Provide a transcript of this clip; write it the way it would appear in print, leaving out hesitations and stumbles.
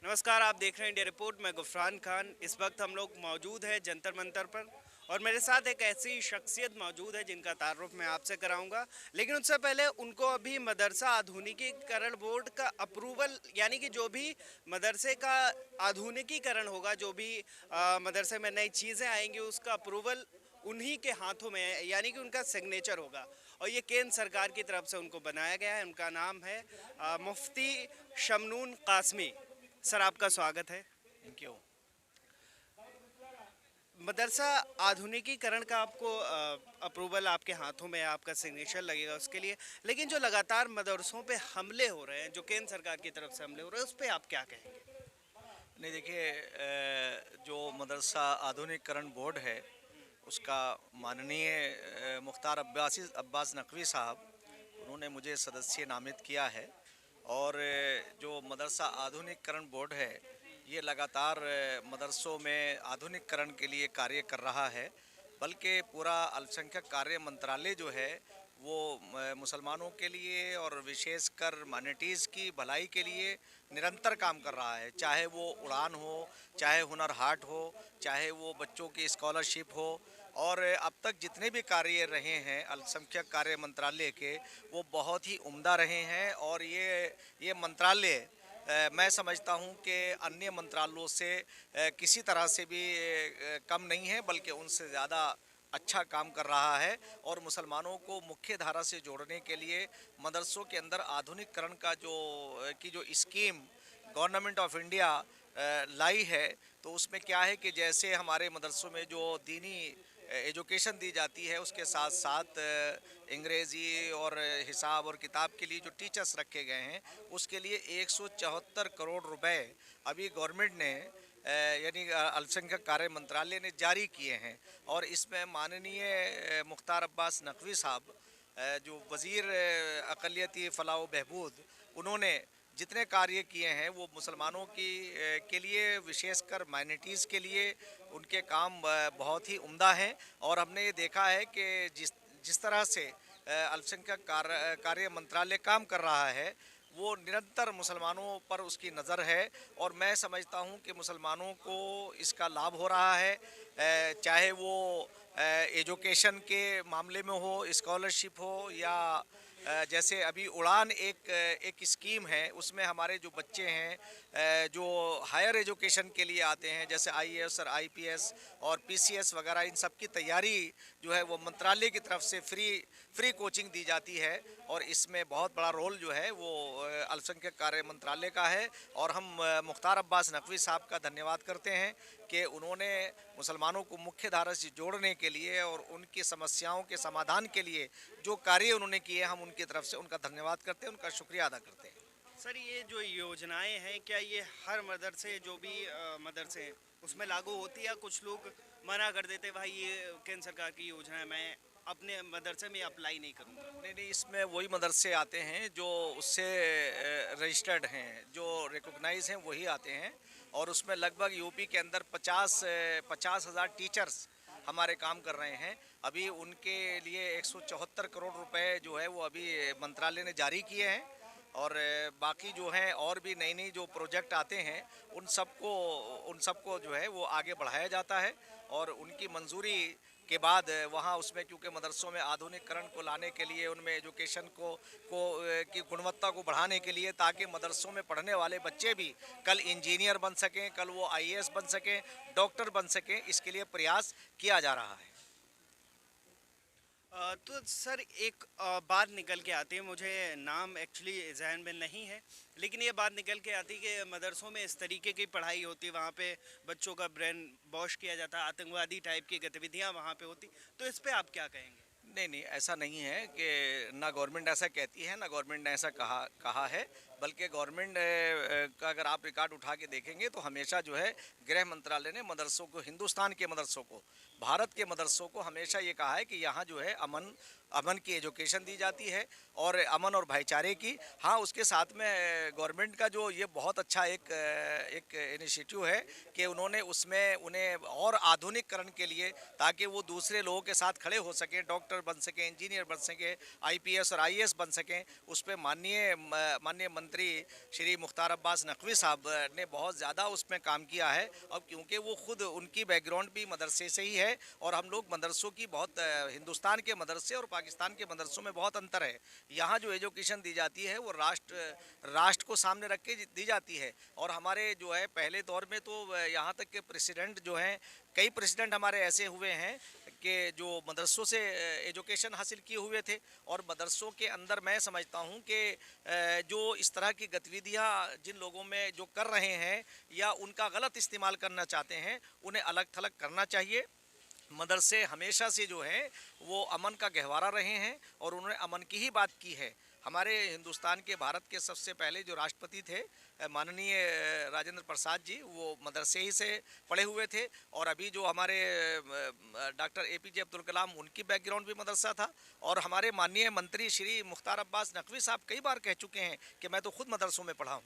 नमस्कार, आप देख रहे हैं इंडिया रिपोर्ट। मैं गुफरान खान। इस वक्त हम लोग मौजूद हैं जंतर मंतर पर और मेरे साथ एक ऐसी शख्सियत मौजूद है जिनका तारुफ मैं आपसे कराऊंगा। लेकिन उससे पहले उनको अभी मदरसा आधुनिकीकरण बोर्ड का अप्रूवल, यानी कि जो भी मदरसे का आधुनिकीकरण होगा, जो भी मदरसे में नई चीज़ें आएंगी, उसका अप्रूवल उन्हीं के हाथों में है, यानी कि उनका सिग्नेचर होगा। और ये केंद्र सरकार की तरफ से उनको बनाया गया है। उनका नाम है मुफ्ती शमनून कासमी। सर, आपका स्वागत है। Thank you. मदरसा आधुनिकीकरण का आपको अप्रूवल आपके हाथों में है, आपका सिग्नेचर लगेगा उसके लिए। लेकिन जो लगातार मदरसों पे हमले हो रहे हैं, जो केंद्र सरकार की तरफ से हमले हो रहे हैं, उस पे आप क्या कहेंगे? नहीं देखिए, जो मदरसा आधुनिकीकरण बोर्ड है उसका माननीय मुख्तार अब्बास नकवी साहब, उन्होंने मुझे सदस्य नामित किया है। और जो मदरसा आधुनिकीकरण बोर्ड है ये लगातार मदरसों में आधुनिकीकरण के लिए कार्य कर रहा है। बल्कि पूरा अल्पसंख्यक कार्य मंत्रालय जो है वो मुसलमानों के लिए और विशेषकर माइनॉरिटीज़ की भलाई के लिए निरंतर काम कर रहा है। चाहे वो उड़ान हो, चाहे हुनर हाट हो, चाहे वो बच्चों की स्कॉलरशिप हो। और अब तक जितने भी कार्य रहे हैं अल्पसंख्यक कार्य मंत्रालय के, वो बहुत ही उम्दा रहे हैं। और ये मंत्रालय मैं समझता हूं कि अन्य मंत्रालयों से किसी तरह से भी कम नहीं है, बल्कि उनसे ज़्यादा अच्छा काम कर रहा है। और मुसलमानों को मुख्य धारा से जोड़ने के लिए मदरसों के अंदर आधुनिकीकरण का जो स्कीम गवर्नमेंट ऑफ इंडिया लाई है, तो उसमें क्या है कि जैसे हमारे मदरसों में जो दीनी एजुकेशन दी जाती है, उसके साथ साथ अंग्रेज़ी और हिसाब और किताब के लिए जो टीचर्स रखे गए हैं, उसके लिए 174 करोड़ रुपए अभी गवर्नमेंट ने यानी अल्पसंख्यक कार्य मंत्रालय ने जारी किए हैं। और इसमें माननीय मुख्तार अब्बास नकवी साहब, जो वज़ीर अक़लियती फ़लाह व बहबूद, उन्होंने जितने कार्य किए हैं वो मुसलमानों के लिए, विशेषकर माइनॉरिटीज़ के लिए उनके काम बहुत ही उम्दा हैं। और हमने ये देखा है कि जिस जिस तरह से अल्पसंख्यक कार्य मंत्रालय काम कर रहा है, वो निरंतर मुसलमानों पर उसकी नज़र है। और मैं समझता हूँ कि मुसलमानों को इसका लाभ हो रहा है, चाहे वो एजुकेशन के मामले में हो, स्कॉलरशिप हो, या जैसे अभी उड़ान एक स्कीम है, उसमें हमारे जो बच्चे हैं जो हायर एजुकेशन के लिए आते हैं, जैसे आईएएस और आईपीएस और पीसीएस वगैरह, इन सब की तैयारी जो है वो मंत्रालय की तरफ से फ्री कोचिंग दी जाती है। और इसमें बहुत बड़ा रोल जो है वो अल्पसंख्यक कार्य मंत्रालय का है। और हम मुख्तार अब्बास नकवी साहब का धन्यवाद करते हैं कि उन्होंने मुसलमानों को मुख्य धारा से जोड़ने के लिए और उनकी समस्याओं के समाधान के लिए जो कार्य उन्होंने किए, हम उनकी तरफ से उनका धन्यवाद करते हैं, उनका शुक्रिया अदा करते हैं। सर, ये जो योजनाएं हैं, क्या ये हर मदरसे, जो भी मदरसे हैं, उसमें लागू होती है? या कुछ लोग मना कर देते, भाई ये केंद्र सरकार की योजना है, मैं अपने मदरसे में अप्लाई नहीं करूँगा? नहीं नहीं, इसमें वही मदरसे आते हैं जो उससे रजिस्टर्ड हैं, जो रिकॉग्नाइज हैं, वही आते हैं। और उसमें लगभग यूपी के अंदर 50,000 टीचर्स हमारे काम कर रहे हैं। अभी उनके लिए 174 करोड़ रुपए जो है वो अभी मंत्रालय ने जारी किए हैं। और बाकी जो हैं और भी नई नई जो प्रोजेक्ट आते हैं, उन सबको जो है वो आगे बढ़ाया जाता है। और उनकी मंजूरी के बाद वहाँ उसमें, क्योंकि मदरसों में आधुनिकीकरण को लाने के लिए, उनमें एजुकेशन की गुणवत्ता को बढ़ाने के लिए, ताकि मदरसों में पढ़ने वाले बच्चे भी कल इंजीनियर बन सकें, कल वो आईएएस बन सकें, डॉक्टर बन सकें, इसके लिए प्रयास किया जा रहा है। तो सर, एक बात निकल के आती है, मुझे नाम एक्चुअली जहन में नहीं है, लेकिन ये बात निकल के आती है कि मदरसों में इस तरीके की पढ़ाई होती है, वहाँ पे बच्चों का ब्रेन वॉश किया जाता है, आतंकवादी टाइप की गतिविधियाँ वहाँ पे होती। तो इस पे आप क्या कहेंगे? नहीं नहीं, ऐसा नहीं है कि ना गवर्नमेंट ऐसा कहती है, ना गवर्नमेंट ने ऐसा कहा कहा है। बल्कि गवर्नमेंट का अगर आप रिकॉर्ड उठा के देखेंगे तो हमेशा जो है गृह मंत्रालय ने मदरसों को, हिंदुस्तान के मदरसों को, भारत के मदरसों को हमेशा ये कहा है कि यहाँ जो है अमन अमन की एजुकेशन दी जाती है, और अमन और भाईचारे की। हाँ, उसके साथ में गवर्नमेंट का जो ये बहुत अच्छा एक इनिशिएटिव है कि उन्होंने उसमें उन्हें और आधुनिकीकरण के लिए, ताकि वो दूसरे लोगों के साथ खड़े हो सकें, डॉक्टर बन सकें, इंजीनियर बन सकें, आईपीएस और आईएएस बन सकें, उस पर माननीय मंत्री श्री मुख्तार अब्बास नकवी साहब ने बहुत ज़्यादा उसमें काम किया है। अब क्योंकि वो खुद उनकी बैकग्राउंड भी मदरसे से ही है और हम लोग मदरसों की बहुत हिंदुस्तान के मदरसे और पाकिस्तान के मदरसों में बहुत अंतर है। यहाँ जो एजुकेशन दी जाती है वो राष्ट्र को सामने रख के दी जाती है। और हमारे जो है पहले दौर में तो यहाँ तक के प्रेसिडेंट जो हैं, कई प्रेसिडेंट हमारे ऐसे हुए हैं कि जो मदरसों से एजुकेशन हासिल किए हुए थे। और मदरसों के अंदर मैं समझता हूँ कि जो इस तरह की गतिविधियाँ जिन लोगों में जो कर रहे हैं या उनका गलत इस्तेमाल करना चाहते हैं, उन्हें अलग थलग करना चाहिए। मदरसे हमेशा से जो हैं वो अमन का गहवारा रहे हैं और उन्होंने अमन की ही बात की है। हमारे हिंदुस्तान के, भारत के सबसे पहले जो राष्ट्रपति थे माननीय राजेंद्र प्रसाद जी, वो मदरसे ही से पढ़े हुए थे। और अभी जो हमारे डॉक्टर APJ अब्दुल कलाम, उनकी बैकग्राउंड भी मदरसा था। और हमारे माननीय मंत्री श्री मुख्तार अब्बास नकवी साहब कई बार कह चुके हैं कि मैं तो खुद मदरसों में पढ़ा हूँ।